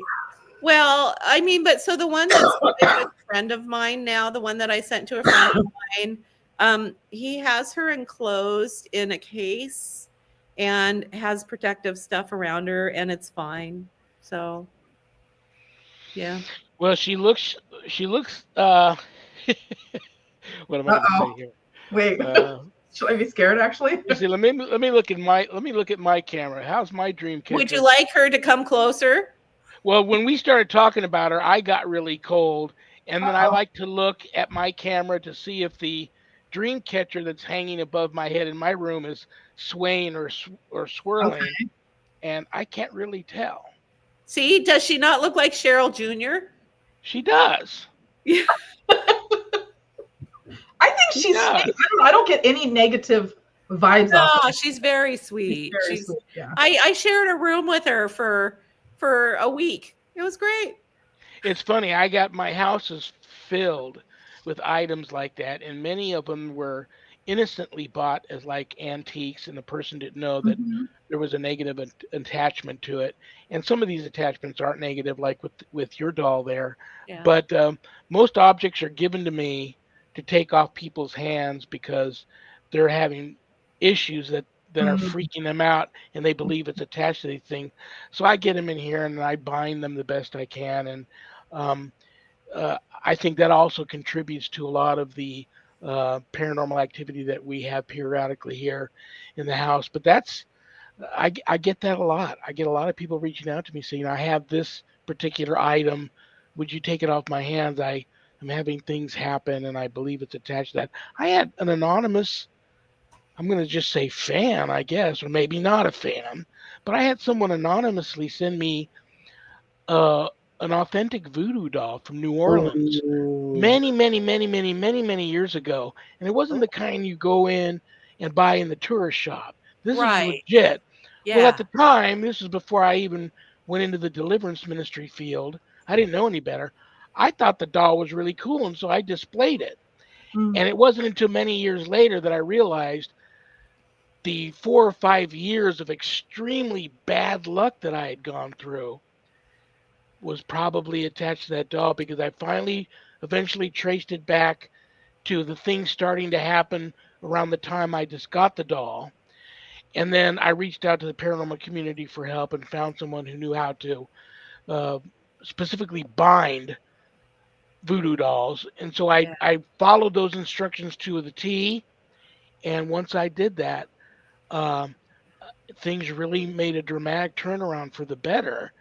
Well, I mean, but so the one that's with a friend of mine now, the one that I sent to a friend of mine, he has her enclosed in a case and has protective stuff around her, and it's fine. So, yeah. Well, she looks. What am I going to say Uh-oh. here? Wait. Uh, Should I be scared actually? you see, let me look at my camera. How's my dream catcher? Would you like her to come closer? Well, when we started talking about her, I got really cold, and then I Uh-oh. like to look at my camera to see if the dream catcher that's hanging above my head in my room is swaying or swirling, Okay. and I can't really tell. See, does she not look like Cheryl Jr.? She does. I think She she's does. sweet. I don't get any negative vibes off No, her. she's very She's sweet. very sweet. Yeah. I shared a room with her for a week. It was great. It's funny. I got my house is filled with items like that, and many of them were innocently bought as like antiques, and the person didn't know that Mhm. there was a negative attachment to it. And some of these attachments aren't negative, like with your doll there. Yeah. But most objects are given to me to take off people's hands because they're having issues that are Mm. freaking them out, and they believe it's attached to these things. So I get them in here and I bind them the best I can, and um, I think that also contributes to a lot of the paranormal activity that we have periodically here in the house. But I get that a lot. I get a lot of people reaching out to me saying, I have this particular item. Would you take it off my hands? I am having things happen and I believe it's attached to that. I had an anonymous, I'm going to just say fan, I guess, or maybe not a fan, but I had someone anonymously send me uh, an authentic voodoo doll from New Orleans Oh, many years ago. And it wasn't the kind you go in and buy in the tourist shop. This is Right. legit. Well, at Yeah. the time, this is before I even went into the deliverance ministry field. I didn't know any better. I thought the doll was really cool, and so I displayed it. Mm. And it wasn't until many years later that I realized the 4 or 5 years of extremely bad luck that I had gone through was probably attached to that doll, because I finally eventually traced it back to the things starting to happen around the time I just got the doll. And then I reached out to the paranormal community for help and found someone who knew how to uh, specifically bind voodoo dolls. And so Yeah. I followed those instructions to the T. And once I did that, um, things really made a dramatic turnaround for the better.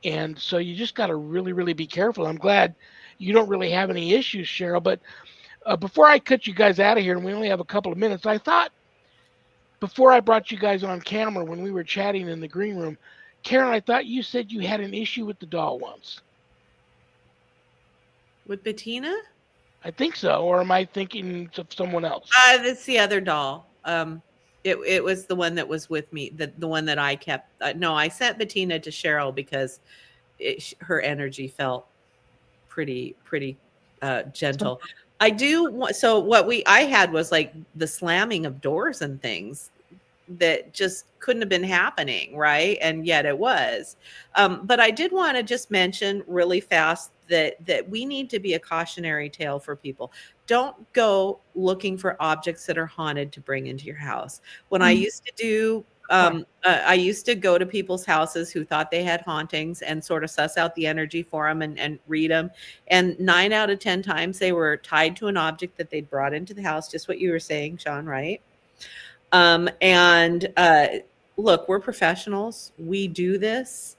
And so you just got to really, really be careful. I'm glad you don't really have any issues, Cheryl. But before I cut you guys out of here, and we only have a couple of minutes, I thought before I brought you guys on camera when we were chatting in the green room, Karen, I thought you said you had an issue with the doll once. With Bettina? I think so. Or am I thinking of someone else? That's the other doll. It was the one that was with me, the one that I kept. No, I sent Bettina to Cheryl because her energy felt pretty gentle. I do. So what I had was like the slamming of doors and things that just couldn't have been happening, right? And yet it was. But I did want to just mention really fast that we need to be a cautionary tale for people. Don't go looking for objects that are haunted to bring into your house. When I used to do I used to go to people's houses who thought they had hauntings and sort of suss out the energy for them and read them. And 9 out of 10 times they were tied to an object that they'd brought into the house, just what you were saying, Shawn, right? Look, we're professionals. We do this.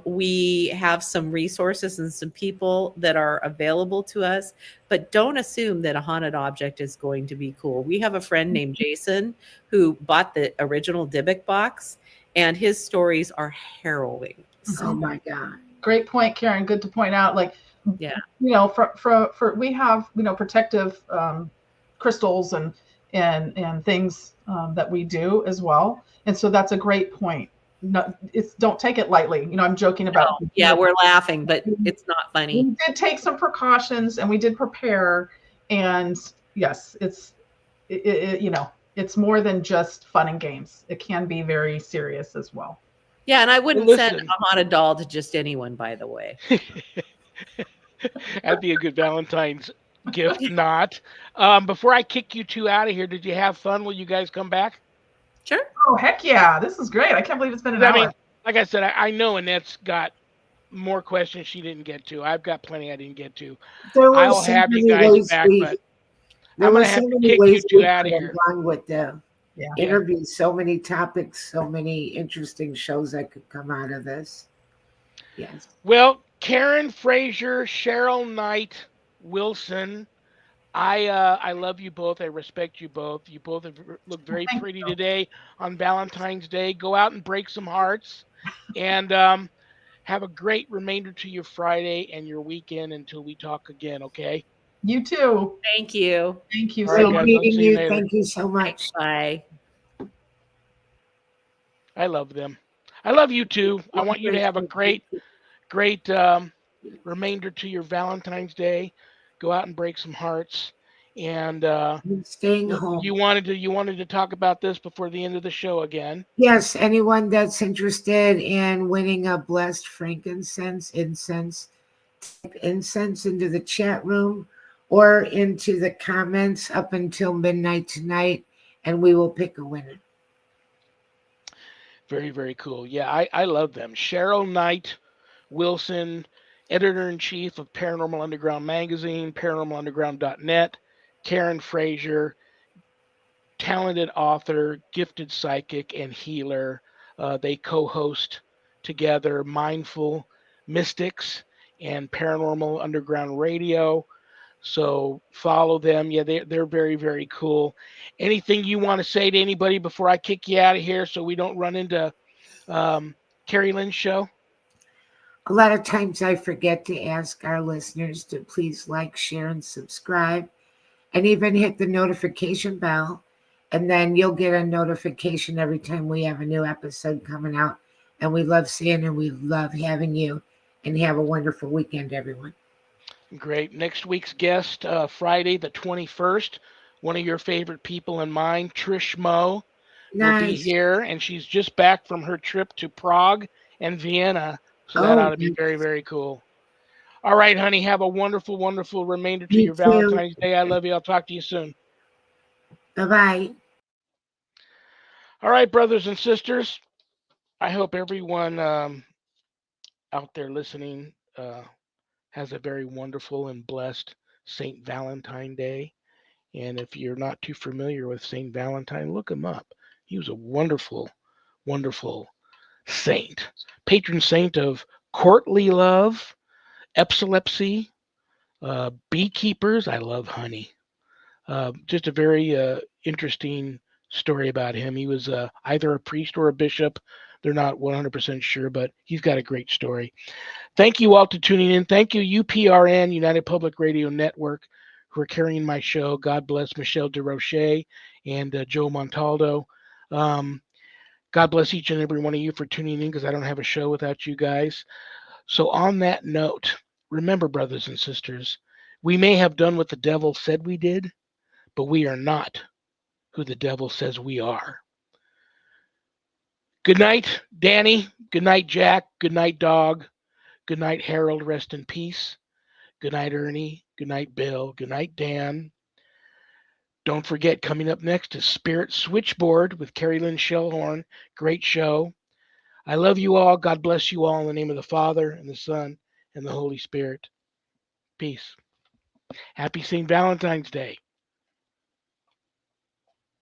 We have some resources and some people that are available to us, but don't assume that a haunted object is going to be cool. We have a friend named Jason who bought the original Dybbuk box, and his stories are harrowing. oh my God. Great point, Karen. Good to point out. Like, Yeah. you know, for we have, you know, protective crystals and things that we do as well. And so that's a great point. No, don't take it lightly. You know, I'm joking about. No, yeah, we're laughing, but it's not funny. We did take some precautions and we did prepare. And yes, you know, it's more than just fun and games. It can be very serious as well. Yeah, and I wouldn't Well, send listen. a haunted doll to just anyone, by the way. That'd be a good Valentine's gift. Not. Before I kick you two out of here, did you have fun? Will you guys come back? Sure. Oh, heck yeah. This is great. I can't believe it's been an 'Cause, I hour. mean, like I said, I know Annette's got more questions she didn't get to. I've got plenty I didn't get to. There were I'll so have you many guys ways back, we but there I'm were gonna so have to many kick you ways two we out of could have here. gone with the Yeah. Yeah. interviews, so many topics, so many interesting shows that could come out of this. Yes. Well, Karen Frazier, Cheryl Knight-Wilson, I love you both. I respect you both. You both have looked very Thank pretty you. today on Valentine's Day. Go out and break some hearts, and have a great remainder to your Friday and your weekend until we talk again. Okay. You too. Thank you. Thank you All right, so Great much. guys. I'll meeting see you you. later. Thank you so much. Bye. I love them. I love you too. I want you to have a great remainder to your Valentine's Day. Go out and break some hearts. And Staying home. you wanted to talk about this before the end of the show again. Yes, anyone that's interested in winning a blessed frankincense incense, type incense into the chat room or into the comments up until midnight tonight, and we will pick a winner. Very, very cool. Yeah, I love them. Cheryl Knight-Wilson, editor-in-chief of Paranormal Underground magazine, paranormalunderground.net. Karen Frazier, talented author, gifted psychic, and healer. They co-host together Mindful Mystics and Paranormal Underground Radio. So follow them. Yeah, they're very, very cool. Anything you want to say to anybody before I kick you out of here so we don't run into Carrie Lynn's show? A lot of times I forget to ask our listeners to please like, share, and subscribe, and even hit the notification bell. And then you'll get a notification every time we have a new episode coming out. And we love seeing and we love having you. And have a wonderful weekend, everyone. Great. Next week's guest, Friday the 21st, one of your favorite people and mine, Trish Moe, will be Nice. here. And she's just back from her trip to Prague and Vienna. So that ought to be very, very cool. All right, honey. Have a wonderful, wonderful remainder to You your too. Valentine's Day. I love you. I'll talk to you soon. Bye-bye. All right, brothers and sisters. I hope everyone out there listening has a very wonderful and blessed St. Valentine Day. And if you're not too familiar with St. Valentine, look him up. He was a wonderful, wonderful saint, patron saint of courtly love, epilepsy, beekeepers. I love honey. Just a very interesting story about him. He was either a priest or a bishop. They're not 100% sure, but he's got a great story. Thank you all for tuning in. Thank you, UPRN, United Public Radio Network, who are carrying my show. God bless Michelle DeRoche and Joe Montaldo. God bless each and every one of you for tuning in because I don't have a show without you guys. So on that note, remember, brothers and sisters, we may have done what the devil said we did, but we are not who the devil says we are. Good night, Danny. Good night, Jack. Good night, Dog. Good night, Harold. Rest in peace. Good night, Ernie. Good night, Bill. Good night, Dan. Don't forget, coming up next is Spirit Switchboard with Carrie Lynn Shellhorn. Great show. I love you all. God bless you all in the name of the Father and the Son and the Holy Spirit. Peace. Happy St. Valentine's Day.